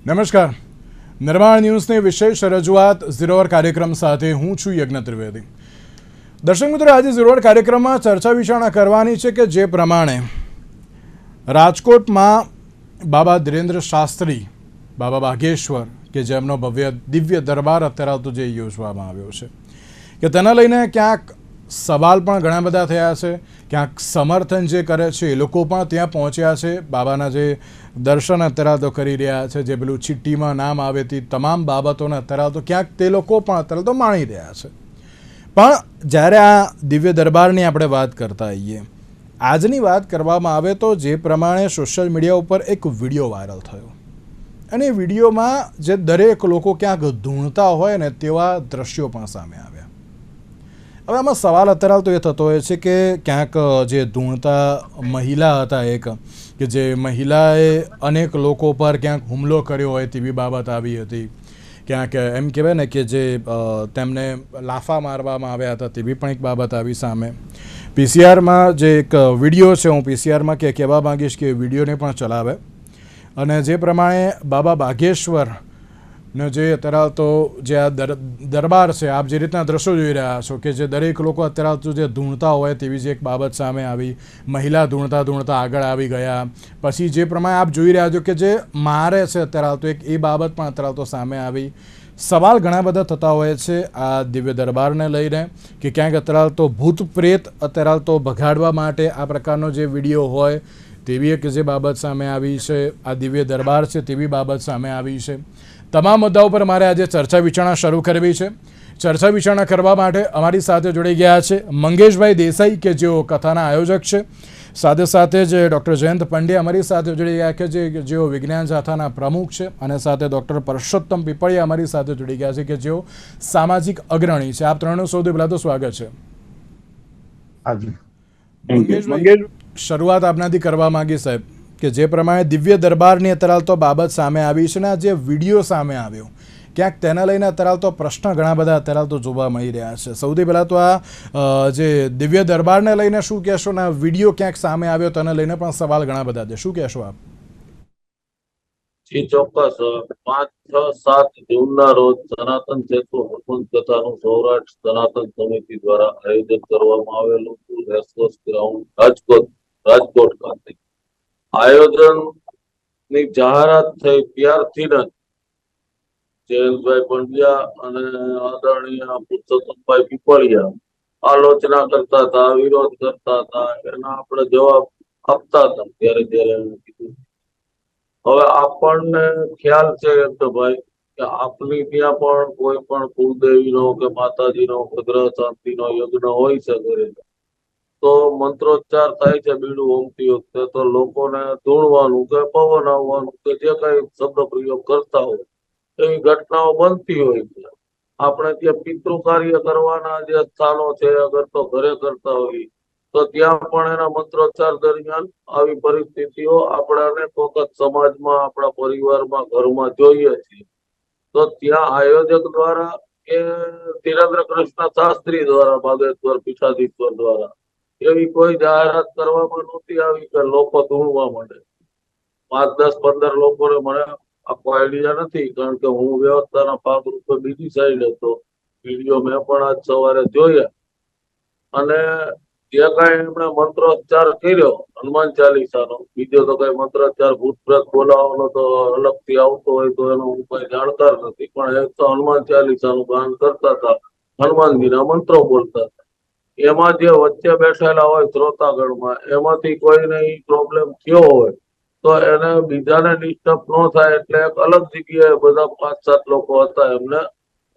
નમસ્કાર. નિર્માણ ન્યૂઝની વિશેષ રજૂઆત ઝીરો અવર કાર્યક્રમ સાથે હું છું યજ્ઞ ત્રિવેદી. દર્શક મિત્રો, આજે ઝીરો અવર કાર્યક્રમમાં ચર્ચા વિચારણા કરવાની છે કે જે પ્રમાણે રાજકોટમાં બાબા ધીરેન્દ્ર શાસ્ત્રી, બાબા બાગેશ્વર, કે જેમનો ભવ્ય દિવ્ય દરબાર અત્યારે તો જે યોજવામાં આવ્યો છે કે તેને લઈને ક્યાંક સવાલ પણ ઘણા બધા થયા છે, ક્યાંક સમર્થન જે કરે છે એ લોકો પણ ત્યાં પહોંચ્યા છે. બાબાના જે દર્શન અત્યારે તો કરી રહ્યા છે, જે પેલું ચિઠ્ઠીમાં નામ આવે તે તમામ બાબતોને અત્યારે તો ક્યાંક તે લોકો પણ અત્યારે તો માણી રહ્યા છે. પણ જ્યારે આ દિવ્ય દરબારની આપણે વાત કરતા આવીએ, આજની વાત કરવામાં આવે તો જે પ્રમાણે સોશિયલ મીડિયા ઉપર એક વિડીયો વાયરલ થયો અને એ વિડીયોમાં જે દરેક લોકો ક્યાંક ધૂણતા હોય ને તેવા દ્રશ્યો પણ સામે આવ્યા. હવે આમાં સવાલ અત્યારે તો એ થતો હોય છે કે ક્યાંક જે ધૂણતા મહિલા હતા, એક કે જે મહિલાએ અનેક લોકો પર ક્યાંક હુમલો કર્યો હોય તેવી બાબત આવી હતી, ક્યાંક એમ કહેવાય ને કે જે તેમને લાફા મારવામાં આવ્યા હતા તેવી પણ એક બાબત આવી સામે. પીસીઆરમાં જે એક વિડીયો છે, હું પીસીઆરમાં કે કહેવા માગીશ કે વિડીયોને પણ ચલાવે અને જે પ્રમાણે બાબા બાગેશ્વરનો જે અત્યારે તો જે આ દરબાર છે, આપ જે રીતના દ્રશ્યો જોઈ રહ્યા છો કે જે દરેક લોકો અત્યારે તો જે ધૂણતા હોય તેવી જ એક બાબત સામે આવી. મહિલા ધૂણતા ધૂણતા આગળ આવી ગયા. પછી જે પ્રમાણે આપ જોઈ રહ્યા છો કે જે મારે છે અત્યારે તો એક એ બાબત પણ અત્યારે તો સામે આવી. સવાલ ઘણા બધા થતા હોય છે આ દિવ્ય દરબારને લઈને કે ક્યાંક અત્યારે તો ભૂત પ્રેત અત્યારે તો ભગાડવા માટે આ પ્રકારનો જે વિડીયો હોય તેવી એક જે બાબત સામે આવી છે. આ દિવ્ય દરબાર છે તેવી બાબત સામે આવી છે. તમામ મુદ્દાઓ પર મારે આજે ચર્ચા વિચારણા શરૂ કરવી છે. ચર્ચા વિચારણા કરવા માટે અમારી સાથે જોડી ગયા છે મંગેશભાઈ દેસાઈ, કે જેઓ કથાના આયોજક છે. સાથે સાથે જે ડૉક્ટર જયંત પંડ્યા અમારી સાથે જોડી ગયા કે જેઓ વિજ્ઞાન જાથાના પ્રમુખ છે, અને સાથે ડૉક્ટર પરસોત્તમ પીપળિયા અમારી સાથે જોડી ગયા છે કે જેઓ સામાજિક અગ્રણી છે. આપ ત્રણનું સૌથી પહેલાં તો સ્વાગત છે. મંગેશભાઈ, શરૂઆત આપનાથી કરવા માંગી સાહેબ કે જે પ્રમાણે દિવ્ય દરબારની અત્યારે તો બાબત સામે આવી છે ને આ જે વિડીયો સામે આવ્યો, ક્યાંક તેને લઈને અત્યારે તો પ્રશ્ન ઘણા બધા અત્યારે તો જોવા મળી રહ્યા છે. સૌથી પહેલાં તો આ જે દિવ્ય દરબારને લઈને શું કહેશો ને વિડીયો ક્યાંક સામે આવ્યો તેને લઈને પણ સવાલ ઘણા બધા છે, શું કહેશો આપ? ચોક્કસ 5, 6, 7 જૂનના રોજ સનાતન સેતુ હનુમંત કથાનું સૌરાષ્ટ્ર સનાતન સમિતિ દ્વારા આયોજન કરવામાં આવેલું હતું રેસકોર્સ ગ્રાઉન્ડ રાજકોટ ખાતે. આયોજન ની જાહેરાત થઈ ત્યારથી જ જયંતભાઈ પંડ્યા અને આદરણીય પુરુષોત્તમભાઈ પીપળિયા આલોચના કરતા હતા, વિરોધ કરતા હતા, એના આપણે જવાબ આપતા હતા ત્યારે કીધું. હવે આપણને ખ્યાલ છે ભાઈ કે આપની ત્યાં પણ કોઈ પણ કુલદેવીનો કે માતાજીનો કે ગ્રહ શાંતિનો યજ્ઞ હોય છે ઘરે, તો મંત્રોચ્ચાર થાય છે બીડું ઓમતી વખતે, તો લોકોને ધૂણવાનું કે પવન આવવાનું કે જે કઈ શબ્દ પ્રયોગ કરતા હોય એવી ઘટનાઓ બનતી હોય છે. આપણે ત્યાં પિતૃ કાર્ય કરવાના જે સ્થાનો છે, અગર તો ઘરે કરતા હોય તો ત્યાં પણ એના મંત્રોચ્ચાર દરમિયાન આવી પરિસ્થિતિઓ આપણે અનેક વખત સમાજમાં, આપણા પરિવારમાં, ઘરમાં જોઈએ છીએ. તો ત્યાં આયોજક દ્વારા કે ધીરેન્દ્ર કૃષ્ણ શાસ્ત્રી દ્વારા, બાગેશ્વર પીઠાધીશ્વર દ્વારા એવી કોઈ જાહેરાત કરવામાં નહોતી આવી કે લોકો ધૂણવા માંડે. 5, 10, 15 લોકોને મને આખો આઈડિયા નથી, કારણ કે હું વ્યવસ્થાના ભાગરૂપે બીજી સાઈડ હતો. વિડીયો મેં પણ આજ સવારે જોયા અને જે કઈ એમણે મંત્રોચ્ચાર કર્યો હનુમાન ચાલીસાનો, બીજો તો કઈ મંત્રોચ્ચાર ભૂત પ્રેત બોલાવવાનો તો અલગથી આવતો હોય તો એનો હું કઈ જાણકાર નથી, પણ એક તો હનુમાન ચાલીસાનું ગાન કરતા હતા, હનુમાનજીના મંત્રો બોલતા હતા. એમાં જે વચ્ચે બેઠેલા હોય શ્રોતાગણમાં, એમાંથી કોઈને પ્રોબ્લેમ થયો હોય તો એને બીજાને ડિસ્ટર્બ ન થાય એટલે એક અલગ જગ્યાએ બધા 5, 7 લોકો હતા એમને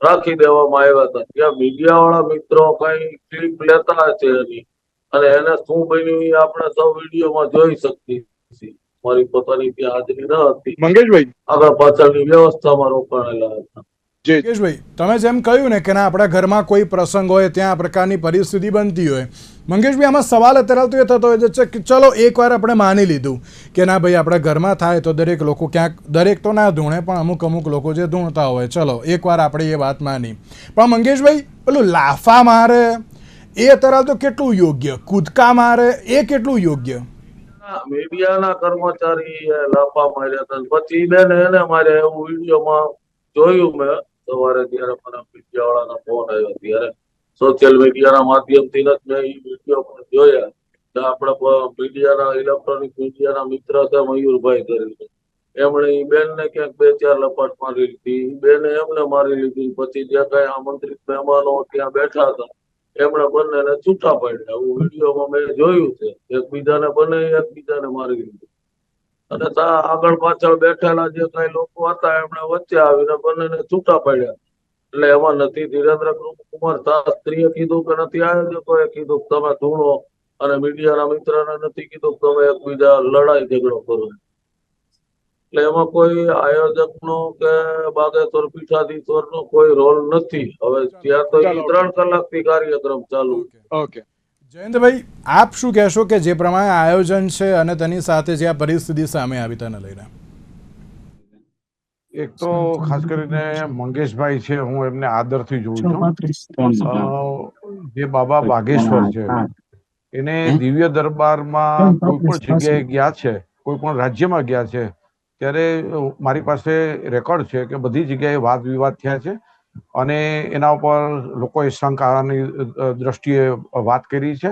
રાખી દેવામાં આવ્યા હતા. ત્યાં મીડિયા વાળા મિત્રો કઈ ક્લિપ લેતા હશે એની અને એને શું બન્યું એ આપણે સૌ વિડીયોમાં જોઈ શકીએ છીએ. મારી પોતાની ત્યાં હાજરી ન હતી. મંગેશભાઈ, આગળ પાછળની વ્યવસ્થામાં રોકાયેલા હતા. મંગેશભાઈ, તમે જેમ કહ્યું ને કે આપણા ઘરમાં કોઈ પ્રસંગ હોય, ત્યાં આ પ્રકારની પરિસ્થિતિ બનતી હોય, મંગેશભાઈ આમાં સવાલ અત્યારે તો એ થતો હોય છે કે ચલો એકવાર આપણે માની લીધું કે ના ભાઈ આપણા ઘરમાં થાય તો દરેક લોકો ક્યાંક, દરેક તો ના ધૂણે પણ અમુક લોકો જે ધૂણતા હોય, ચલો એકવાર આપણે એ વાત માની. પણ મંગેશભાઈ, પેલું લાફા મારે એ અત્યારે તો કેટલું યોગ્ય, કૂદકા મારે એ કેટલું યોગ્ય? મીડિયાના કર્મચારી લાફા માર્યા હતા. પછી બેન એને મારે એવું વિડીયોમાં જોયું મેં સવારે, ત્યારે મને મીડિયા વાળાનો ફોન આવ્યો. ત્યારે સોશિયલ મીડિયાના માધ્યમથી જ મેં એ વિડીયો પણ જોયા. આપણા મીડિયાના ઇલેક્ટ્રોનિક મીડિયાના મિત્ર છે મયુરભાઈ કરીને, એમણે ઈ બેન ને ક્યાંક 2-4 લપાટ મારી લીધી. ઈ બેને એમને મારી લીધી. પછી જે કઈ આમંત્રિત મહેમાનો ત્યાં બેઠા હતા એમણે બંનેને છૂટા પાડ્યા. એવું વિડીયોમાં મેં જોયું છે. એકબીજાને મારી લીધું. અને આગળ પાછળ બેઠેલા જે કઈ લોકો હતા એમણે વચ્ચે આવીને બંનેને છૂટા પાડ્યા. એટલે એમાં નથી ધીરેન્દ્ર કુમાર શાસ્ત્રીએ કીધું કે નથી આયોજકોએ કીધું કે તમે ધૂણો, અને મીડિયાના મિત્રને નથી કીધું કે તમે એકબીજા લડાઈ ઝઘડો કરો. એટલે એમાં કોઈ આયોજકનો કે બાગેશ્વર પીઠાધીશ્વરનો કોઈ રોલ નથી. હવે ત્યાં તો 3 કલાકથી કાર્યક્રમ ચાલુ. ઓકે જયંતભાઈ, આપ શું કહેશો કે જે પ્રમાણે આયોજન છે અને તેની સાથે જે આ પરિસ્થિતિ સામે આવી તેને લઈને? એક તો ખાસ કરીને મંગેશભાઈ છે, હું એમને આદરથી જોઉં છું. જે બાબા બાગેશ્વર છે એને દિવ્ય દરબારમાં કોઈ પણ જગ્યાએ ગયા છે, કોઈ પણ રાજ્યમાં ગયા છે, ત્યારે મારી પાસે રેકોર્ડ છે કે બધી જગ્યાએ વાદ વિવાદ થયા છે અને એના ઉપર લોકોએ શંકાની દ્રષ્ટિએ વાત કરી છે.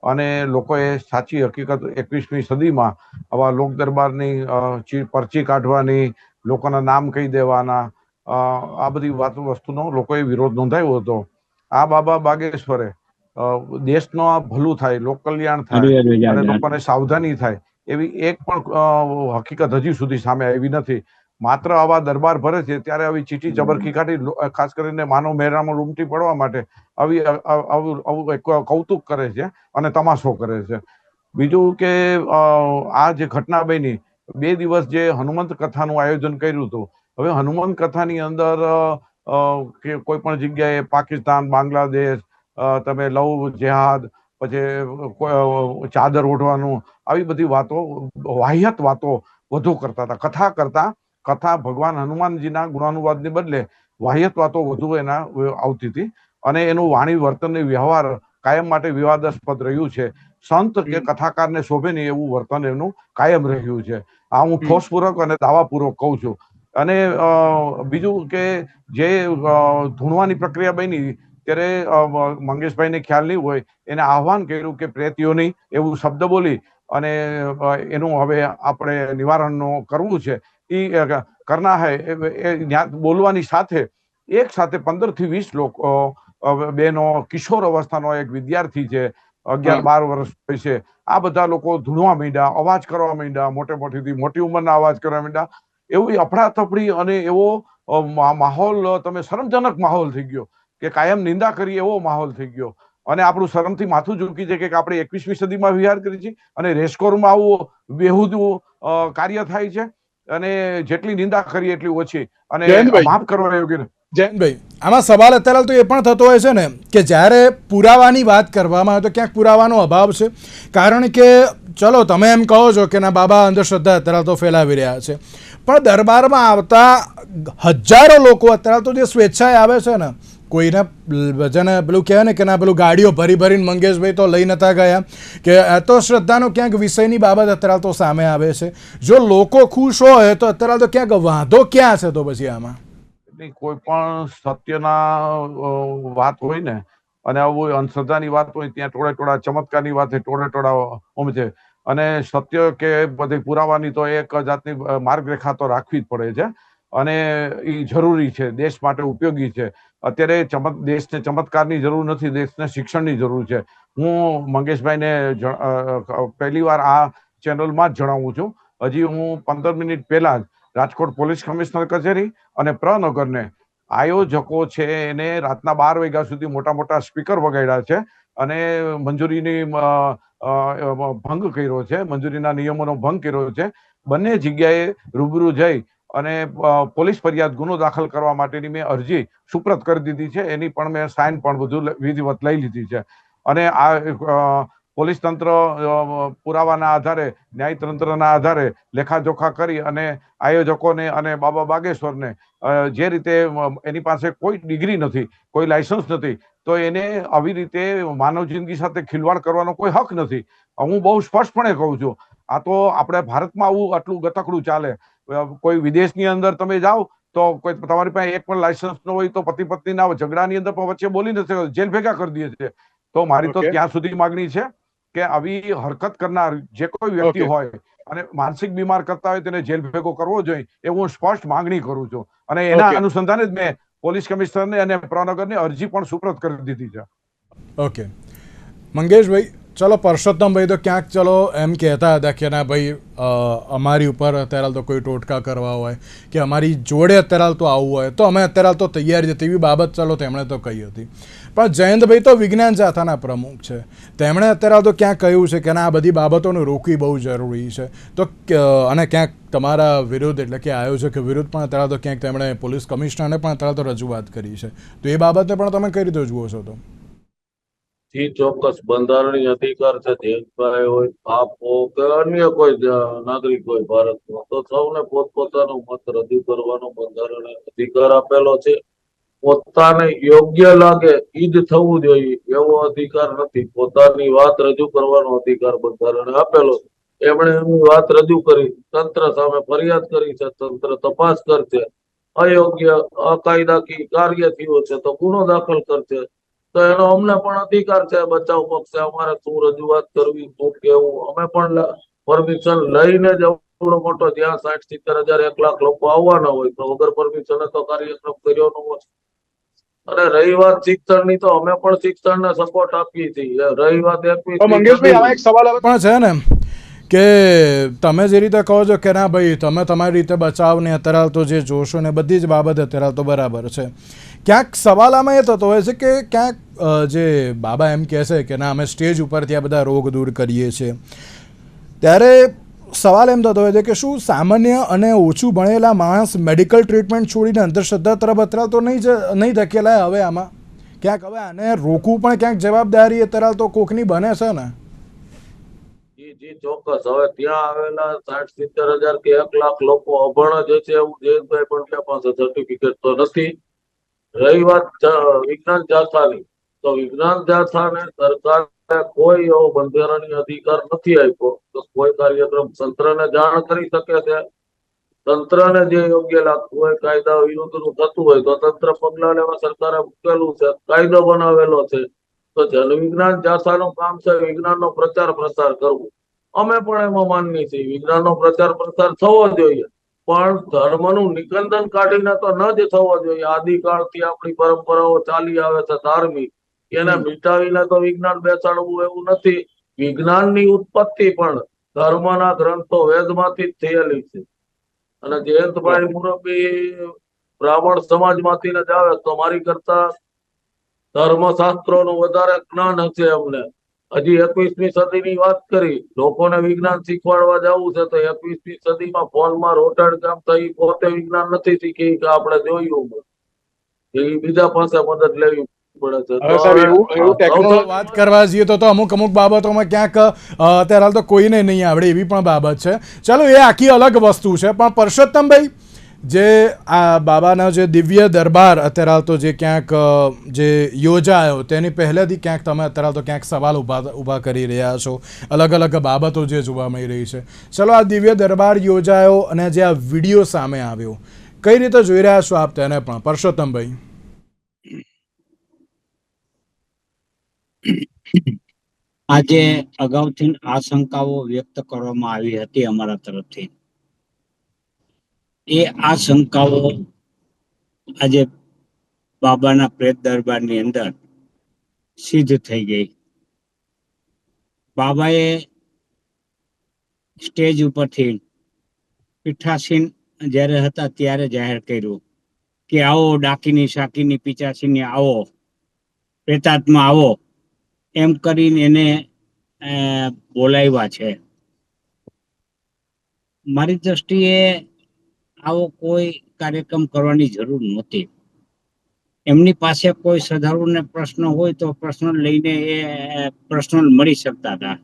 અને લોકોએ સાચી હકીકત 21મી સદીમાં આવા લોક દરબારની પરચી કાઢવાની, લોકોના નામ કહી દેવાના, આ બધી વસ્તુનો લોકોએ વિરોધ નોંધાવ્યો હતો. આ બાબા બાગેશ્વરે દેશનો ભલું થાય, લોક કલ્યાણ થાય અને લોકોને સાવધાની થાય એવી એક પણ હકીકત હજી સુધી સામે આવી નથી. માત્ર આવા દરબાર ભરે છે ત્યારે આવી ચીટી ચબરખી કાઢી, ખાસ કરીને માનવ મહેરામણ ઉમટી પડવા માટે આવું કૌતુક કરે છે અને તમાશો કરે છે. બીજું કે આ જે ઘટના બની, 2 દિવસ જે હનુમંત કથાનું આયોજન કર્યું હતું, હવે હનુમંત કથાની અંદર કે કોઈ પણ જગ્યાએ પાકિસ્તાન, બાંગ્લાદેશ, તમે લવ જેહાદ, પછી ચાદર ઓઢવાનું, આવી બધી વાતો, વાહિયાત વાતો વધુ કરતા હતા. કથા ભગવાન હનુમાનજીના ગુણાનુવાદને બદલે વાહિયાત વાતો વધુ એના આવતી હતી અને એનું વાણી વર્તન ને વ્યવહાર કાયમ માટે વિવાદાસ્પદ રહ્યું છે. સંત કે કથાકારને શોભે નહીં એવું વર્તન એનું કાયમ રહ્યું છે. આ હું ઠોસપૂર્વક અને દાવાપૂર્વક કહું છું. અને બીજું કે જે ધૂણવાની પ્રક્રિયા બની ત્યારે મંગેશભાઈને ખ્યાલ નહીં હોય, એને આહવાન કર્યું કે પ્રેતીઓની એવું શબ્દ બોલી અને એનું હવે આપણે નિવારણ કરવું છે. એ કરના હૈ એ બોલવાની સાથે એક સાથે 15 થી 20 લોકો, બેનો, કિશોર અવસ્થાનો એક વિદ્યાર્થી છે, 11-12 વર્ષ હોય છે, આ બધા લોકો ધૂણવા માંડ્યા, અવાજ કરવા માંડ્યા, મોટી ઉંમરના અવાજ કરવા માંડ્યા. એવી અફડાતફડી અને એવો માહોલ, તમે શરમજનક માહોલ થઈ ગયો કે કાયમ નિંદા કરી એવો માહોલ થઈ ગયો. અને આપણું શરમથી માથું ઝૂકી છે કે આપણે 21મી સદીમાં વિહાર કરી છે અને રેસકોરમાં આવું બેહુદું કાર્ય થાય છે અને જેટલી નિંદા કરીએ એટલી ઓછી. અને માફ કરવા યોગ્ય. જયંતભાઈ, આમાં સવાલ અત્યારે તો એ પણ થતો હોય છે ને કે જ્યારે પુરાવાની વાત કરવામાં આવે તો ક્યાંક પુરાવાનો અભાવ છે. કારણ કે ચલો તમે એમ કહો છો કે ના બાબા અંધશ્રદ્ધા અત્યારે તો ફેલાવી રહ્યા છે, પણ દરબારમાં આવતા હજારો લોકો અત્યારે તો જે સ્વેચ્છાએ આવે છે ને, કોઈને જેને પેલું કહેવાય ને કે ના પેલું ગાડીઓ ભરીને મંગેશભાઈ તો લઈ નતા ગયા, કે તો શ્રદ્ધાનો ક્યાંક વિષયની બાબત અત્યારે તો સામે આવે છે. જો લોકો ખુશ હોય તો અત્યારે તો ક્યાંક વાંધો ક્યાં છે? તો પછી આમાં કોઈ પણ સત્યના વાત હોય ને અને આવું અંધશ્રદ્ધાની વાત હોય ત્યાં ટોળા ચમત્કારની વાત ટોળા છે. અને સત્ય કે બધી પુરાવાની તો એક જાતની માર્ગરેખા તો રાખવી જ પડે છે અને એ જરૂરી છે, દેશ માટે ઉપયોગી છે. અત્યારે દેશને ચમત્કારની જરૂર નથી, દેશને શિક્ષણની જરૂર છે. હું મંગેશભાઈને પહેલી વાર આ ચેનલમાં જ જણાવું છું. હજી હું 15 મિનિટ પહેલા જ રાજકોટ પોલીસ કમિશનર કચેરી અને પ્રનગરને આયોજકો છે એને રાતના 12 વાગ્યા સુધી મોટા સ્પીકર વગાડ્યા છે અને મંજૂરીની ભંગ કર્યો છે, મંજૂરીના નિયમોનો ભંગ કર્યો છે. બંને જગ્યાએ રૂબરૂ જઈ અને પોલીસ ફરિયાદ, ગુનો દાખલ કરવા માટેની મેં અરજી સુપ્રત કરી દીધી છે. એની પણ મેં સાઇન પણ બધું વિધિવત લઈ લીધી છે. અને આ પોલીસ તંત્ર પુરાવાના આધારે, ન્યાયતંત્રના આધારે લેખાજોખા કરી અને આયોજકોને અને બાબા બાગેશ્વરને જે રીતે એની પાસે કોઈ ડિગ્રી નથી, કોઈ લાયસન્સ નથી, તો એને આવી રીતે માનવ જિંદગી સાથે ખિલવાડ કરવાનો કોઈ હક નથી. હું બહુ સ્પષ્ટપણે કહું છું. આ તો આપણે ભારતમાં આવું આટલું ગતકડું ચાલે. કોઈ વિદેશની અંદર તમે જાઓ તો કોઈ તમારી પાસે એક પણ લાયસન્સ ન હોય તો પતિ પત્નીના ઝઘડાની અંદર પણ વચ્ચે બોલી નથી શકતો, જેલ ભેગા કરી દે છે. તો મારી તો ત્યાં સુધી માગણી છે કે આવી હરકત કરનાર જે કોઈ વ્યક્તિ હોય અને માનસિક બીમાર કરતા હોય તેને જેલ ભેગો કરવો જોઈએ એવું હું સ્પષ્ટ માંગણી કરું છું. અને એના અનુસંધાને જ મેં પોલીસ કમિશનરને અને પ્રનગરને અરજી પણ સુપ્રત કરી દીધી છે. ઓકે મંગેશભાઈ, ચલો પરસોત્તમભાઈ તો ક્યાંક ચલો એમ કહેતા હતા કે ના ભાઈ અમારી ઉપર અત્યારે તો કોઈ ટોટકા કરવા હોય કે અમારી જોડે અત્યારે તો આવવું હોય તો અમે અત્યારે તો તૈયાર છે તેવી બાબત ચલો તેમણે તો કહી હતી. પણ જયંતભાઈ તો વિજ્ઞાન જાથાના પ્રમુખ છે, તેમણે અત્યારે તો ક્યાંક કહ્યું છે કે ના આ બધી બાબતોને રોકવી બહુ જરૂરી છે. તો અને ક્યાંક તમારા વિરુદ્ધ એટલે કે આયોજક વિરુદ્ધ પણ અત્યારે તો ક્યાંક તેમણે પોલીસ કમિશનરને પણ અત્યારે તો રજૂઆત કરી છે. તો એ બાબતને પણ તમે કઈ રીતે જુઓ છો? તો ચોક્કસ બંધારણીય અધિકાર છે, જયંતભાઈ હોય, આપ હો કે અન્ય કોઈ નાગરિક હોય ભારતમાં, તો સૌને પોતપોતાનો મત રજૂ કરવાનો બંધારણીય અધિકાર આપેલો છે. પોતાને યોગ્ય લાગે ઈ જ થવું જોઈએ એવો અધિકાર નથી. પોતાની વાત રજૂ કરવાનો અધિકાર બંધારણે આપેલો છે. એમણે એમની વાત રજૂ કરી, તંત્ર સામે ફરિયાદ કરી છે, તંત્ર તપાસ કરશે. અયોગ્ય અકાયદાકીય કાર્ય થયું છે તો ગુનો દાખલ કરશે. તો એનો અમને પણ અધિકાર છે બચાવ પક્ષે અમારે શું રજૂઆત કરવી, શું કેવું. અમે પણ પરમિશન લઈને જ એવડો મોટો જ્યાં 60-70 હજાર 1 લાખ લોકો આવવાના હોય તો વગર પરમિશને તો કાર્યક્રમ કર્યો ન હોય. અને રહી વાત શિક્ષણની, તો અમે પણ શિક્ષણને સપોર્ટ આપીએ છીએ. રહી વાત 21 મંગેશભાઈ, આમાં એક સવાલ પણ છે ને કે તમે જે રીતે કહો છો કે ના ભાઈ તમે તમારી રીતે બચાવને અત્યારે તો જે જોશો ને બધી જ બાબત અત્યારે તો બરાબર છે. ક્યાંક સવાલ આમાં એ થતો હોય છે કે ક્યાંક જે બાબા એમ કહે છે કે ના અમે સ્ટેજ ઉપર ત્યાં બધા રોગ દૂર કરીએ છીએ, ત્યારે સવાલ એમ થતો હોય છે કે શું સામાન્ય અને ઓછું ભણેલા માણસ મેડિકલ ટ્રીટમેન્ટ છોડીને અંધશ્રદ્ધા તરફ અત્યારે તો નહીં ધકેલાય હવે આમાં? ક્યાંક હવે આને રોકવું પણ ક્યાંક જવાબદારી અત્યારે તો કોકની બને છે ને? જી ચોક્કસ. હવે ત્યાં આવેલા 60-70 હજાર કે 1 લાખ લોકો અભણ જ છે એવું જયંતભાઈ પંડ્યા પાસે સર્ટિફિકેટ તો નથી. રહી વાત વિજ્ઞાન જાથાની, તો વિજ્ઞાન જાથાને સરકારે કોઈ એવો બંધારણીય અધિકાર નથી આપ્યો તો કોઈ કાર્યક્રમ તંત્રને જાણ કરી શકે છે. તંત્રને જે યોગ્ય લાગતું હોય, કાયદા વિરુદ્ધનું થતું હોય તો તંત્ર પગલા લેવા સરકારે મૂકેલું છે, કાયદો બનાવેલો છે. તો જન વિજ્ઞાન જાથાનું કામ છે વિજ્ઞાનનો પ્રચાર પ્રસાર કરવું. અમે પણ એમાં માનીએ છીએ વિજ્ઞાનનો પ્રચાર પ્રસાર થવો જોઈએ, પણ ધર્મનું નિકંદન કાઢીને તો ન જ થવો જોઈએ. આદિકાળથી આપણી પરંપરાઓ ચાલી આવે છે ધાર્મિક, એને મિટાવીને તો વિજ્ઞાન બેસાડવું એવું નથી. વિજ્ઞાનની ઉત્પત્તિ પણ ધર્મના ગ્રંથો વેદમાંથી જ થયેલી છે. અને જયંતભાઈ મુરબ્બી બ્રાહ્મણ સમાજમાંથી જ આવે તો મારી કરતા ધર્મશાસ્ત્રોનું વધારે જ્ઞાન હશે અમને. હજી 21મી સદીની વાત કરી, લોકોને વિજ્ઞાન શીખવાડવા જવું છે તો 21મી સદીમાં ફોનમાં રોટેડ કામ થઈ પોતે વિજ્ઞાન નથી શીખી કે આપણે જોયું, એ બીજા પાસે મદદ લેવી પડે છે. વાત કરવા જઈએ તો અમુક બાબતોમાં ક્યાંક અત્યારે તો કોઈને નહીં આવડે એવી પણ બાબત છે. ચાલો એ આખી અલગ વસ્તુ છે. પણ પરસોત્તમભાઈ, જે આ બાબાનો જે દિવ્ય દરબાર અત્યારે તો જે ક્યાંક જે યોજાયો તેની પહેલેથી ક્યાંક તમે અત્યારે તો ક્યાંક સવાલ ઊભા કરી રહ્યા છો, અલગ અલગ બાબતો જે જોવા મળી રહી છે. ચલો આ દિવ્ય દરબાર યોજાયો અને જે આ વિડીયો સામે આવ્યો, કઈ રીતે જોઈ રહ્યા છો આપ તેને પણ, પરસોત્તમભાઈ? આજે અગાઉથી આશંકાઓ વ્યક્ત કરવામાં આવી હતી અમારા તરફથી. એ આશંકાઓ આજે બાબાના પ્રેત દરબારની અંદર સિદ્ધ થઈ ગઈ. બાબાએ સ્ટેજ ઉપરથી પીઠાસીન જ્યારે હતા ત્યારે જાહેર કર્યું કે આવો ડાકીની શાકીની પીચાસીની આવો, પ્રેતાત્મા આવો, એમ કરીને એને બોલાવ્યા છે. મારી દ્રષ્ટિએ આવો કોઈ કાર્યક્રમ કરવાની જરૂર નહોતી. એમની પાસે કોઈ શ્રદ્ધાળુને પ્રશ્ન હોય તો પ્રશ્ન લઈને એ પ્રશ્નો મળી શકતા હતા,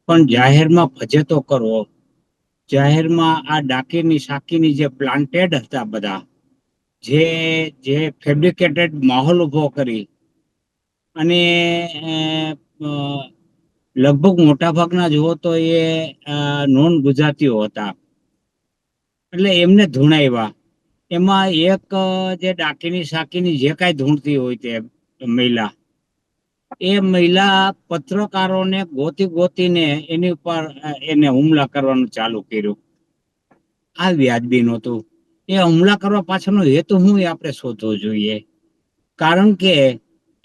પણ જાહેરમાં ફજેતો કરવો, જાહેરમાં આ ડાકીની શાકીની જે પ્લાન્ટેડ હતા બધા, જે ફેબ્રિકેટેડ માહોલ ઉભો કરી અને લગભગ મોટા ભાગના જુઓ તો એ નોન ગુજરાતીઓ હતા, એટલે એમને ધૂણાવ્યા. એમાં એક જે ડાકીની સાકીની જે કાંઈ ધૂણતી હોય તે મહિલા, એ મહિલા પત્રકારોને ગોતી ગોતીને એની ઉપર એને હુમલા કરવાનું ચાલુ કર્યું. આ વ્યાજબી નહોતું. એ હુમલા કરવા પાછળનો હેતુ શું એ આપણે શોધવો જોઈએ. કારણ કે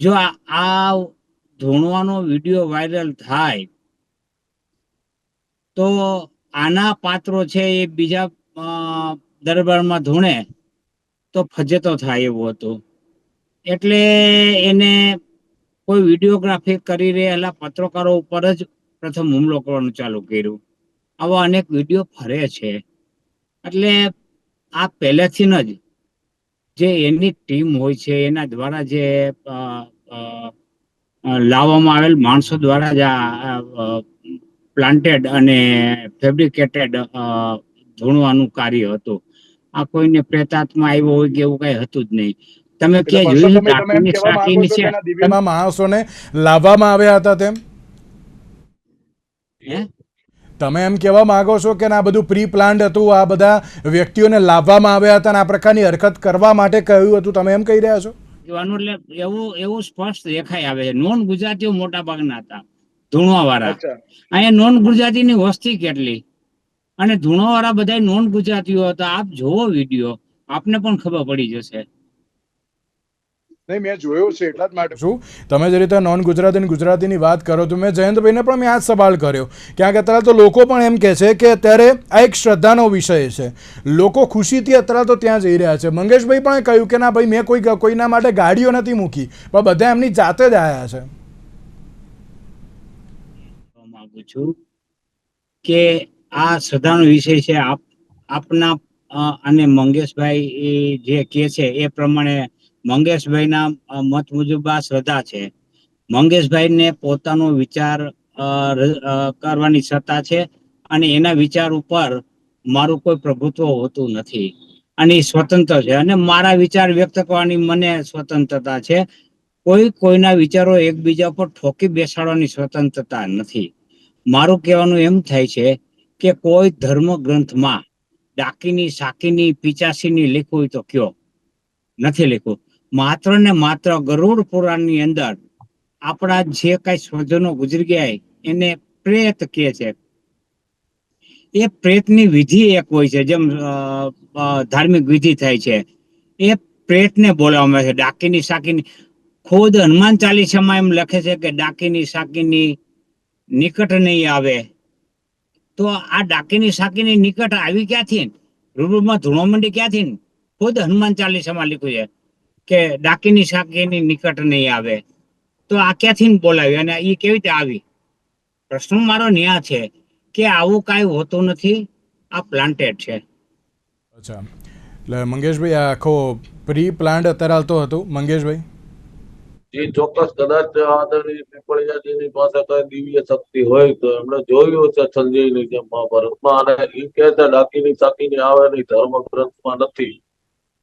જો આ ધૂણવાનો વિડીયો વાયરલ થાય તો આના પાત્રો છે એ બીજા દરબારમાં ધૂણે તો ફજેતો થાય એવું હતું. એટલે એને કોઈ વિડીયોગ્રાફી કરી રહેલા પત્રકારો ઉપર જ પ્રથમ હુમલો કરવાનું ચાલુ કર્યું. આવા અનેક વિડીયો ફરે છે. એટલે આ પહેલેથી જ જે એની ટીમ હોય છે એના દ્વારા જે લાવવામાં આવેલ માણસો દ્વારા જ આ પ્લાન્ટેડ અને ફેબ્રિકેટેડ ધૂણવાનું કાર્ય હતું. આ કોઈને પ્રેતાત્મા આવ્યો હોય કે એવું કઈ હતું જ નહીં. તમે ક્યાં જોયું ડાકીની સાકીની છે એમાં માણસોને લાવવામાં આવ્યા હતા તેમ તમે એમ કહેવા માંગો છો કે આ બધું પ્રી પ્લાન્ડ હતું, આ બધા વ્યક્તિઓને લાવવામાં આવ્યા હતા અને આ પ્રકારની હરકત કરવા માટે કહ્યું હતું, તમે એમ કહી રહ્યા છો? એટલે એવું સ્પષ્ટ દેખાઈ આવે છે. નોન ગુજરાતીઓ મોટા ભાગના હતા ધૂણવા વાળા. અહીંયા નોન ગુજરાતીની વસ્તી કેટલી, અને ધૂણવા વાળા બધા નોન ગુજરાતીઓ હતા. આપ જોવો વિડીયો, આપને પણ ખબર પડી જશે. નહીં, મેં જોયું છે એટલા જ માટે શું તમે જે રીતે નોન ગુજરાતી ગુજરાતીની વાત કરો તો મેં જયંતભાઈને પણ મેં આ જ સવાલ કર્યો. ક્યાંક અત્યારે તો લોકો પણ એમ કહે છે કે અત્યારે આ એક શ્રદ્ધાનો વિષય છે, લોકો ખુશીથી અત્યારે તો ત્યાં જઈ રહ્યા છે. મંગેશભાઈ પણ કહ્યું કે ના ભાઈ મેં કોઈના માટે ગાડીઓ નથી મૂકી, પણ બધા એમની જાતે જ આવ્યા છે. માંગુ છું કે આ શ્રદ્ધાનો વિષય છે. આપના અને મંગેશભાઈ જે કહે છે એ પ્રમાણે મંગેશભાઈના મત મુજબ આ શ્રદ્ધા છે. મંગેશભાઈને પોતાનો વિચાર કરવાની સત્તા છે અને એના વિચાર ઉપર મારું કોઈ પ્રભુત્વ હોતું નથી અને એ સ્વતંત્ર છે. અને મારા વિચાર વ્યક્ત કરવાની મને સ્વતંત્રતા છે. કોઈના વિચારો એકબીજા પર ઠોકી બેસાડવાની સ્વતંત્રતા નથી. મારું કહેવાનું એમ થાય છે કે કોઈ ધર્મ ગ્રંથમાં ડાકીની સાકીની પિચાસીની લખ્યું હોય તો કયો, નથી લખ્યું. માત્ર ને માત્ર ગરુડ પુરાણની અંદર આપણા જે કઈ સ્વજનો ગુજરી ગયા એને પ્રેત કહે છે. એ પ્રેતની વિધિ એક હોય છે, જેમ ધાર્મિક વિધિ થાય છે. એ પ્રેતને બોલાવવામાં આવે છે. ડાકીની સાકીની ખુદ હનુમાન ચાલીસામાં એમ લખે છે કે ડાકીની સાકીની નિકટ નહીં આવે. તો આ ડાકીની સાકીની નિકટ આવી ક્યાંથી? રૂબરૂમાં ધૂણો મંડી ક્યાંથી? ખુદ હનુમાન ચાલીસામાં લખ્યું છે કે ડાકીની સાકીની નિકટ નહીં આવે. તો આ ક્યાંથી બોલાવી અને એ કેવી રીતે આવી? પ્રશ્ન મારો ન્યા છે કે આવું કાંઈ હોતું નથી, આ પ્લાન્ટેડ છે. અચ્છા, એટલે મંગેશભાઈ આ આખો પ્રી પ્લાન્ડ અત્યારે હાલતો હતો. મંગેશભાઈ જે ચોક્કસ કદાચ આદરણીય પીપળિયાજીની પાસે કઈ દિવ્ય શક્તિ હોય તો એમણે જોયું છે સંજયની જેમ મહાભારતમાં, અને એ કહે છે ડાકીની સાકીની આવે નહીં, ધર્મ ગ્રંથમાં નથી.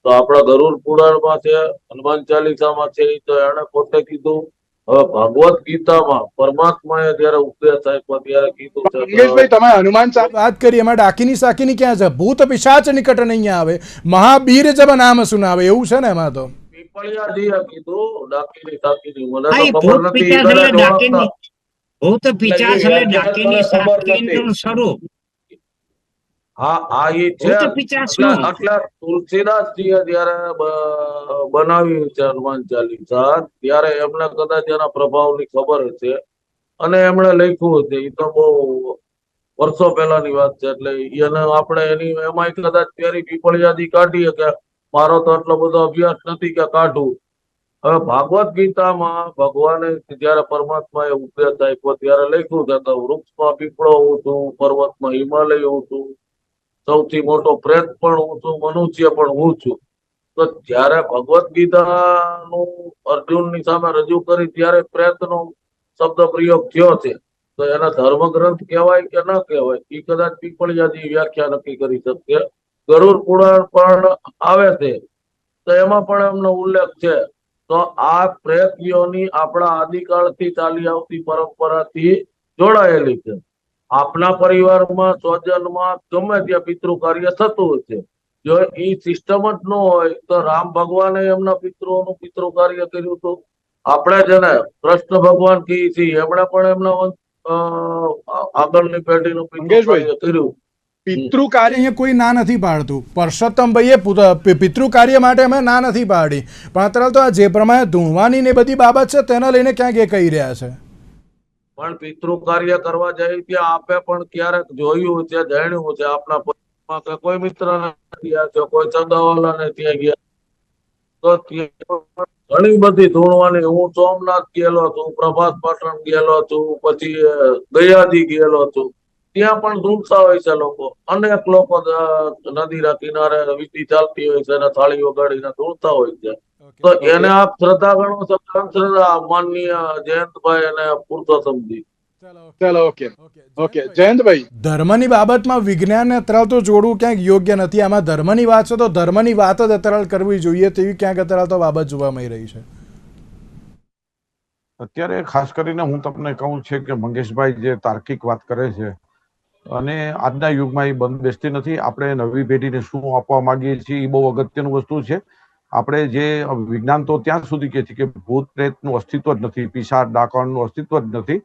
તો આપણા ગરુડ પુરાણમાં છે, હનુમાન ચાલીસામાં છે. તો એને પોતે કીધું. હવે ભાગવત ગીતામાં પરમાત્માએ જયારે ઉપદેશ આપ્યો ત્યારે કીધું છે. મંગેશભાઈ તમે હનુમાન વાત કરી, એમાં ડાકીની સાકીની ક્યાં છે? ભૂત પિશાચ નિકટ નહીં આવે, મહાબીર જબ નામ સુનાવે, એવું છે ને એમાં તો. પીપળિયાજીએ કીધું ડાકીની સાકીની, મને તો ખબર નથી. ભૂત પિશાચ એટલે ડાકીની સાકીનું સ્વરૂપ. હા, એ છે. એટલે તુલસીદાસજીએ જયારે બનાવ્યું છે હનુમાન ચાલીસા, ત્યારે એમને કદાચ એના પ્રભાવની ખબર છે અને એમણે લખ્યું છે. એ તો બહુ વર્ષો પહેલાની વાત છે. એટલે એને આપણે એની એમાં કદાચ ત્યારે પીપળિયાજી કાઢીએ કે મારો તો એટલો બધો અભ્યાસ નથી કે કાઢું. હવે ભાગવત ગીતામાં ભગવાને જયારે પરમાત્માએ ઉપદેશ આપ્યો ત્યારે લખ્યું છે કે વૃક્ષમાં પીપળો હું છું, પર્વતમાં હિમાલય હું છું, સૌથી મોટો પ્રેત પણ હું છું, મનુષ્ય પણ હું છું. તો જયારે ભગવત ગીતાનું અર્જુનની સામે રજૂ કરી ત્યારે પ્રેતનો શબ્દ પ્રયોગ થયો છે. તો એના ધર્મ ગ્રંથ કહેવાય કે ન કહેવાય એ કદાચ પીપળિયાજી વ્યાખ્યા નક્કી કરી શકશે. ગરુડ પુરાણ પણ આવે છે તો એમાં પણ એમનો ઉલ્લેખ છે. તો આ પ્રેત યોની આપણા આદિકાળથી ચાલી આવતી પરંપરાથી જોડાયેલી છે. આપના પરિવારમાં સ્વજનમાં ગમે ત્યાં પિતૃ કાર્ય થતું હોય છે. જો એ સિસ્ટમ જ ન હોય તો રામ ભગવાને એમના પિતૃઓનું પિતૃ કાર્ય કર્યું હતું. આપણે જેને કૃષ્ણ ભગવાન કહીએ છીએ એમણે પણ એમના આગળની પેઢીનું પિતૃ મંગેશભાઈ, કાર્ય કર્યું. પિતૃ કાર્ય અહીંયા કોઈ ના નથી પાડતું. પરસોત્તમભાઈએ પિતૃ કાર્ય માટે અમે ના નથી પાડી, પણ અત્યારે તો આ જે પ્રમાણે ધૂણવાની ને બધી બાબત છે તેને લઈને ક્યાંક એ કહી રહ્યા છે. પણ પિતૃ કાર્ય કરવા જાય ત્યાં આપે પણ ક્યારેક જોયું છે, જાણ્યું છે આપના પરિવારમાં કે કોઈ મિત્ર ગયા છે, કોઈ સગાવાલાને ત્યાં ગયા તો ત્યાં ઘણી બધી ધૂણવાની. હું સોમનાથ ગયેલો છું, પ્રભાસ પાટણ ગયેલો છું, પછી ગયાજી ગયેલો છું. ત્યાં પણ ધૂણતા હોય છે લોકો. અનેક લોકો નદીના કિનારે વીંટી ચાલતી હોય છે અને થાળી વગાડીને ધૂણતા હોય છે. તો એને આપ શ્રદ્ધા ગણો છો? શ્રદ્ધા માનનીય જયંતભાઈ અને પુરુષોત્તમજી. ચાલો, ઓકે જયંતભાઈ, ધર્મની બાબતમાં વિજ્ઞાનને અત્યારે તો જોડવું ક્યાંક યોગ્ય નથી. આમાં ધર્મની વાત છે તો ધર્મની વાત જ અત્યારે કરવી જોઈએ તેવી ક્યાંક અત્યારે તો બાબત જોવા મળી રહી છે. અત્યારે ખાસ કરીને હું તમને કહું છે કે મંગેશભાઈ જે તાર્કિક વાત કરે છે અને આજના યુગમાં એ બંધ બેસતી નથી. આપણે નવી પેઢીને શું આપવા માંગીએ છીએ એ બહુ અગત્યનું વસ્તુ છે. આપણે જે વિજ્ઞાન તો ત્યાં સુધી કહે છે કે ભૂત પ્રેતનું અસ્તિત્વ જ નથી, પિશાચ ડાકણનું અસ્તિત્વ જ નથી.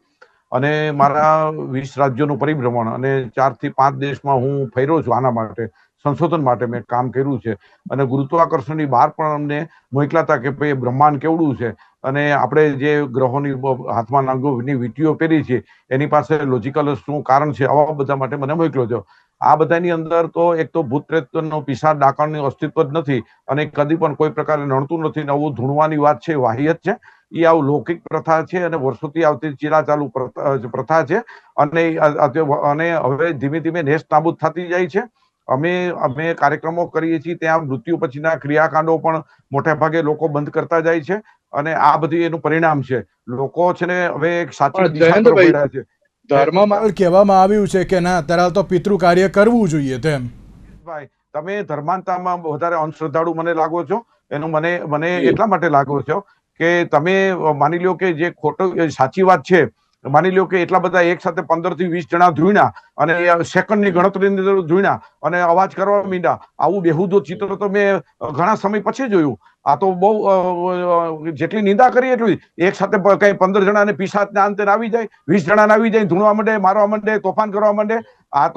અને મારા 20 રાજ્યોનું પરિભ્રમણ અને 4 થી 5 દેશમાં હું ફર્યો છું. આના માટે સંશોધન માટે મેં કામ કર્યું છે અને ગુરુત્વાકર્ષણની બહાર પણ અમને મોકલા હતા કે ભાઈ બ્રહ્માંડ કેવડું છે અને આપણે જે ગ્રહોની હાથમાં નાંગોની વીંટીઓ પહેરી છે એની પાસે લોજિકલ શું કારણ છે, આવા બધા માટે મને મોકલ્યો છે. આ બધાની અંદર તો એક તો ભૂત પ્રેતનો પિશાચ ડાકણનું અસ્તિત્વ જ નથી અને કદી પણ કોઈ પ્રકારે નડતું નથી. નવું ધૂણવાની વાત છે વાહિયત છે. એ આવું લૌકિક પ્રથા છે અને વર્ષોથી આવતી ચીલાચાલુ પ્રથા છે અને હવે ધીમે ધીમે નેસ્ત નાબૂદ થતી જાય છે. અમે કાર્યક્રમો કરીએ છીએ ત્યાં મૃત્યુ પછીના ક્રિયાકાંડો પણ મોટા ભાગે લોકો બંધ કરતા જાય છે અને આ બધી એનું પરિણામ છે. લોકો છે ને હવે એક સાચી દિશા તરફ વળ્યા છે. ધર્મમાં કહેવામાં આવ્યું છે કે ના અત્યારે તો પિતૃ કાર્ય કરવું જોઈએ તેમ. ભાઈ, તમે ધર્માંતામાં વધારે અંધશ્રદ્ધાળુ મને લાગો છો. એનું મને એટલા માટે લાગો છો કે તમે માની લો કે જે ખોટો સાચી વાત છે, માની લો કે એટલા બધા એક સાથે 15 થી 20 જણા ધૂણ્યા અને સેકન્ડની ગણતરીની અંદર ધૂણ્યા અને અવાજ કરવા માંડ્યા. આવું બેહુદો ચિત્ર તો મેં ઘણા સમય પછી જોયું. આ તો બહુ જેટલી નિંદા કરી એટલી એક સાથે કઈ 15 જણાને પિશાચના અંતે આવી જાય, 20 જણાને આવી જાય, ધૂણવા માંડે, મારવા માંડે, તોફાન કરવા માંડે. આ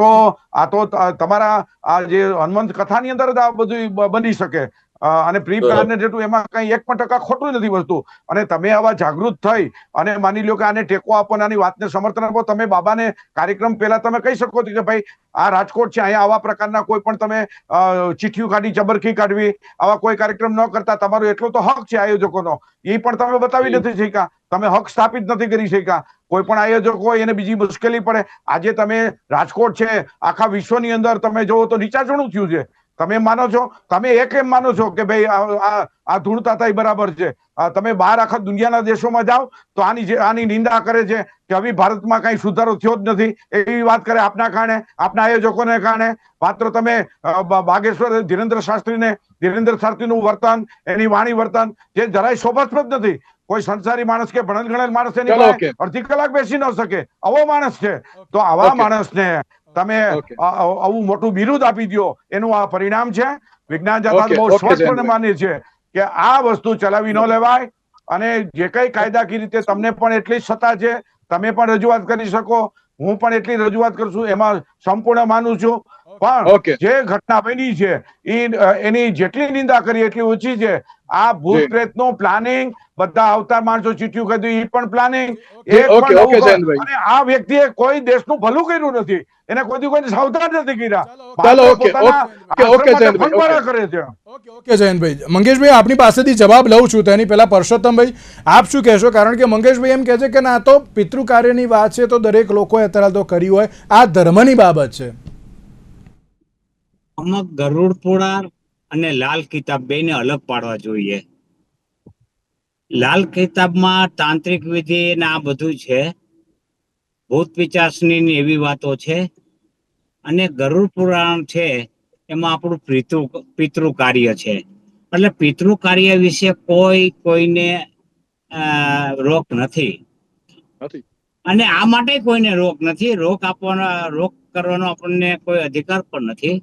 તો તમારા આ જે હનુમંત કથાની અંદર જ આ બધું બની શકે અને પ્રી પ્લાન જેટલું એમાં કઈ 1% ખોટું નથી વસ્તુ. અને તમે આવા જાગૃત થઈ અને માની લો કે આને ટેકો આપો, આની વાતને સમર્થન આપો. તમે બાબાને કાર્યક્રમ પહેલા તમે કહી શકો છો કે ભાઈ આ રાજકોટ છે, અહીંયા આવા પ્રકારના કોઈ પણ તમે ચીઠીઓ કાઢી, ચબરખી કાઢવી, આવા કોઈ કાર્યક્રમ ન કરતા. તમારો એટલો તો હક છે આયોજકોનો, એ પણ તમે બતાવી નથી શક્યા. તમે હક સ્થાપિત નથી કરી શક્યા. કોઈ પણ આયોજક હોય એને બીજી મુશ્કેલી પડે. આજે તમે રાજકોટ છે, આખા વિશ્વની અંદર તમે જોવો તો નીચાચણું થયું છે. તમે માનો છો, તમે એમ માનો છો કે ભાઈ આ ધૂળતા થાય બરાબર છે. તમે બહાર આખા દુનિયાના દેશોમાં જાઓ તો આની નિંદા કરે છે કે હવે ભારતમાં કઈ સુધારો થયો જ નથી એવી વાત કરે આપના કારણે, આપના આયોજકોને કારણે. માત્ર તમે બાગેશ્વર ધીરેન્દ્ર શાસ્ત્રીનું વર્તન, એની વાણી વર્તન જે જરાય શોભાસ્પદ નથી. કોઈ સંસારી માણસ કે ભણેલ ગણેલ માણસ એની પાસે અડધી કલાક બેસી ન શકે, આવો માણસ છે. તો આવા માણસને તમે આવું મોટું બિરુદ આપી દો, એનું આ પરિણામ છે. વિજ્ઞાન જગત બહુ સ્પષ્ટપણે માને છે કે આ વસ્તુ ચલાવી ન લેવાય અને જે કઈ કાયદાકીય રીતે તમને પણ એટલી જ સત્તા છે, તમે પણ રજૂઆત કરી શકો, હું પણ એટલી રજૂઆત કરશું, એમાં સંપૂર્ણ માનું છું. પણ જે ઘટના બની છે એની જેટલી નિંદા કરી એટલી ઓછી છે. આ ભૂત પ્રેત નું પ્લાનિંગ, બધા આવતા માણસો ચીઠ્યું કહ્યું એ પણ પ્લાનિંગ. અને આ વ્યક્તિએ કોઈ દેશનું ભલું કર્યું નથી, એને કોઈને સાવધાન નથી કર્યા. કરે છે. ઓકે જયંતભાઈ, મંગેશભાઈ આપની પાસેથી જવાબ લઉં છું. તેની પહેલા પરસોત્તમભાઈ આપ શું કહેશો? કારણ કે મંગેશભાઈ એમ કહે છે કે ના તો પિતૃ કાર્યની વાત છે તો દરેક લોકોએ અત્યારે તો કરી હોય, આ ધર્મની બાબત છે. આમાં ગરુડ પુરાણ અને લાલ કિતાબ બેને અલગ પાડવા જોઈએ. લાલ કિતાબમાં તાંત્રિક વિધિ ને આ બધું છે, ભૂત પિચાસની એવી વાતો છે. અને ગરુડ પુરાણ છે એમાં આપણું પિતૃ કાર્ય છે. એટલે પિતૃ કાર્ય વિશે કોઈને રોક નથી. અને આ માટે કોઈને રોક નથી, રોક કરવાનો આપણને કોઈ અધિકાર પણ નથી,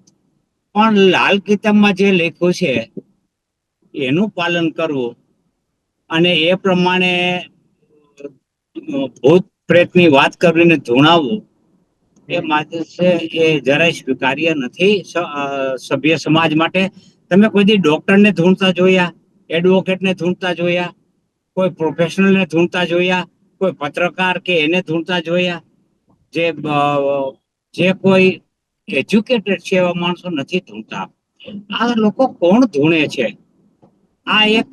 પણ લાલ કિતાબમાં જે લખ્યું છે એનું પાલન કરવું અને એ પ્રમાણે ભૂત પ્રેતની વાત કરીને ધૂણાવવું એ માત્ર છે એ જરાય સ્વીકાર્ય નથી સભ્ય સમાજ માટે. તમે કોઈ દી ડોક્ટરને ધૂણતા જોયા, એડવોકેટને ધૂણતા જોયા, કોઈ પ્રોફેશનલને ધૂણતા જોયા, કોઈ પત્રકાર કે એને ધૂણતા જોયા? જે કોઈ એજ્યુકેટેડ છે એવા માણસો નથી ધૂણતા. આ લોકો કોણ ધૂણે છે? આ એક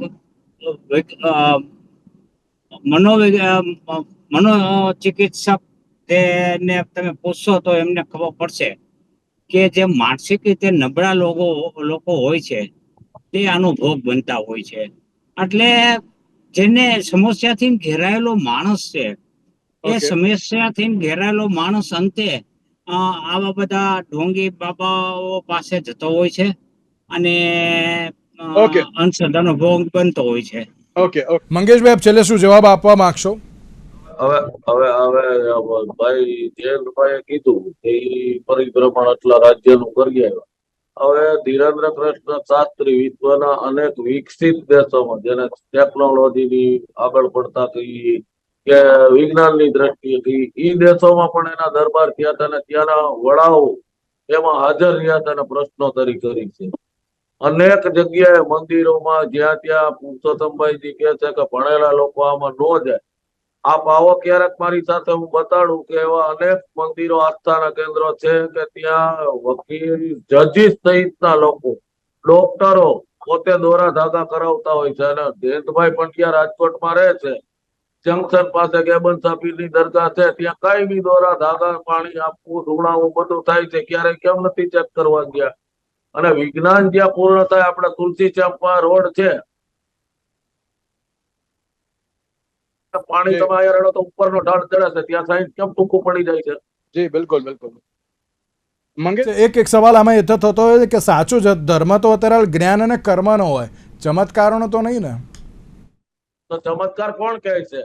મનોચિકિત્સક ને તમે પૂછશો તો એમને ખબર પડશે કે જે માનસિક રીતે નબળા લોકો હોય છે તે આનો ભોગ બનતા હોય છે. એટલે જેને સમસ્યાથી ઘેરાયેલો માણસ છે એ સમસ્યાથી ઘેરાયેલો માણસ અંતે આવા બધા ઢોંગી બાબાઓ પાસે જતો હોય છે અને અંધશ્રદ્ધાનો ભોગ બનતો હોય છે. મંગેશભાઈ, આપ છેલ્લે શું જવાબ આપવા માંગશો? હવે ભાઈ જયંતભાઈએ કીધું કે ઈ પરિભ્રમણ આટલા રાજ્યનું કરી આવ્યા. હવે ધીરેન્દ્ર કૃષ્ણ શાસ્ત્રી વિશ્વના અનેક વિકસિત દેશોમાં જેને ટેકનોલોજીની આગળ પડતા કહીએ કે વિજ્ઞાનની દ્રષ્ટિએ કહીએ, ઈ દેશોમાં પણ એના દરબાર થયા હતા અને ત્યાંના વડાઓ એમાં હાજર રહ્યા હતા અને પ્રશ્નોત્તરી કરી છે. અનેક જગ્યાએ મંદિરોમાં જ્યાં ત્યાં પુરુષોત્તમભાઈજી કહે છે કે ભણેલા લોકો આમાં ન જાય. આપ આવો ક્યારેક મારી સાથે, હું બતાડું કે એવા અનેક મંદિરો, આસ્થાના કેન્દ્રો છે કે ત્યાં વકીલ, જજીસ સહિતના લોકો, ડોક્ટરો પોતે દોરા ધાગા કરાવતા હોય છે. અને જયંતભાઈ પણ ત્યાં રાજકોટમાં રહે છે, જંકશન પાસે ગેબન સાપીની દરગાહ છે, ત્યાં કઈ બી દોરા ધાગા, પાણી આપવું, ધૂણાવું બધું થાય છે. ક્યારેય કેમ નથી ચેક કરવા ગયા? અને વિજ્ઞાન જ્યાં પૂર્ણ થાય, આપણે તુલસી ચાંપા રોડ છે, પાણી તમે અહીંયા રડો તો ઉપરનો ઢાળ ચડે છે, ત્યાં સાઈડ કેમ ટૂંકું પડી જાય છે? જી બિલકુલ. એક સવાલ આમાં એ થતો હોય કે સાચું ધર્મ તો અત્યારે જ્ઞાન અને કર્મનો હોય, ચમત્કારોનો તો નહીં ને? તો ચમત્કાર કોણ કહે છે?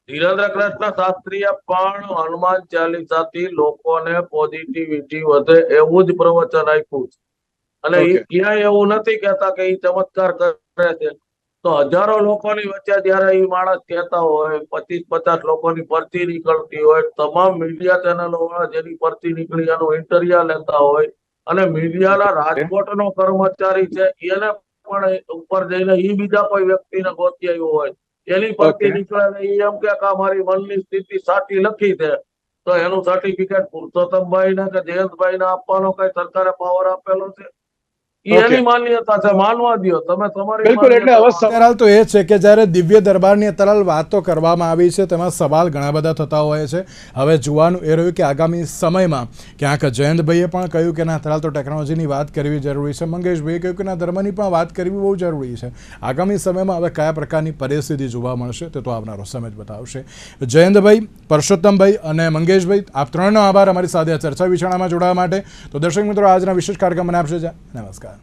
ધીરેન્દ્ર કૃષ્ણ શાસ્ત્રીએ પણ હનુમાન ચાલીસાથી લોકોને પોઝિટિવિટી વધે એવું જ પ્રવચન આપ્યું છે. અને એ ક્યાંય એવું નથી કહેતા કે એ ચમત્કાર કરે છે. તો હજારો લોકોની વચ્ચે જયારે એ માણસ કહેતા હોય, 25-50 લોકોની પરચી નીકળતી હોય, તમામ મીડિયા ચેનલો વાળા જેની પરચી નીકળી એનું ઇન્ટરવ્યુ લેતા હોય, અને મીડિયાના રાજકોટનો કર્મચારી છે એને પણ ઉપર જઈને એ બીજા કોઈ વ્યક્તિને ગોતી આવ્યો હોય, એની પરચી નીકળે ને એ એમ કે મારી મનની સ્થિતિ સાચી લખી છે, તો એનું સર્ટિફિકેટ પુરુષોત્તમભાઈ ને કે જયંતભાઈ ને આપવાનો કઈ સરકારે પાવર આપેલો છે? એની માન્યતા છે, માનવા દો તમે તમારી. બિલકુલ. એટલે હવે સવાલ તો એ છે કે જ્યારે દિવ્ય દરબારની અત્યારે વાતો કરવામાં આવી છે તેમાં સવાલ ઘણા બધા થતા હોય છે. હવે જોવાનું એ રહ્યું કે આગામી સમયમાં ક્યાંક જયંતભાઈએ પણ કહ્યું કે ના, અત્યારે તો ટેકનોલોજીની વાત કરવી જરૂરી છે, મંગેશભાઈએ કહ્યું કે ના, ધર્મની પણ વાત કરવી બહુ જરૂરી છે. આગામી સમયમાં હવે કયા પ્રકારની પરિસ્થિતિ જોવા મળશે તે તો આવનારો સમય જ બતાવશે. જયંતભાઈ, પરસોત્તમભાઈ અને મંગેશભાઈ, આપ ત્રણનો આભાર અમારી સાથે ચર્ચા વિચારણામાં જોડાવા માટે. તો દર્શક મિત્રો, આજના વિશેષ કાર્યક્રમ મને આપશે. નમસ્કાર.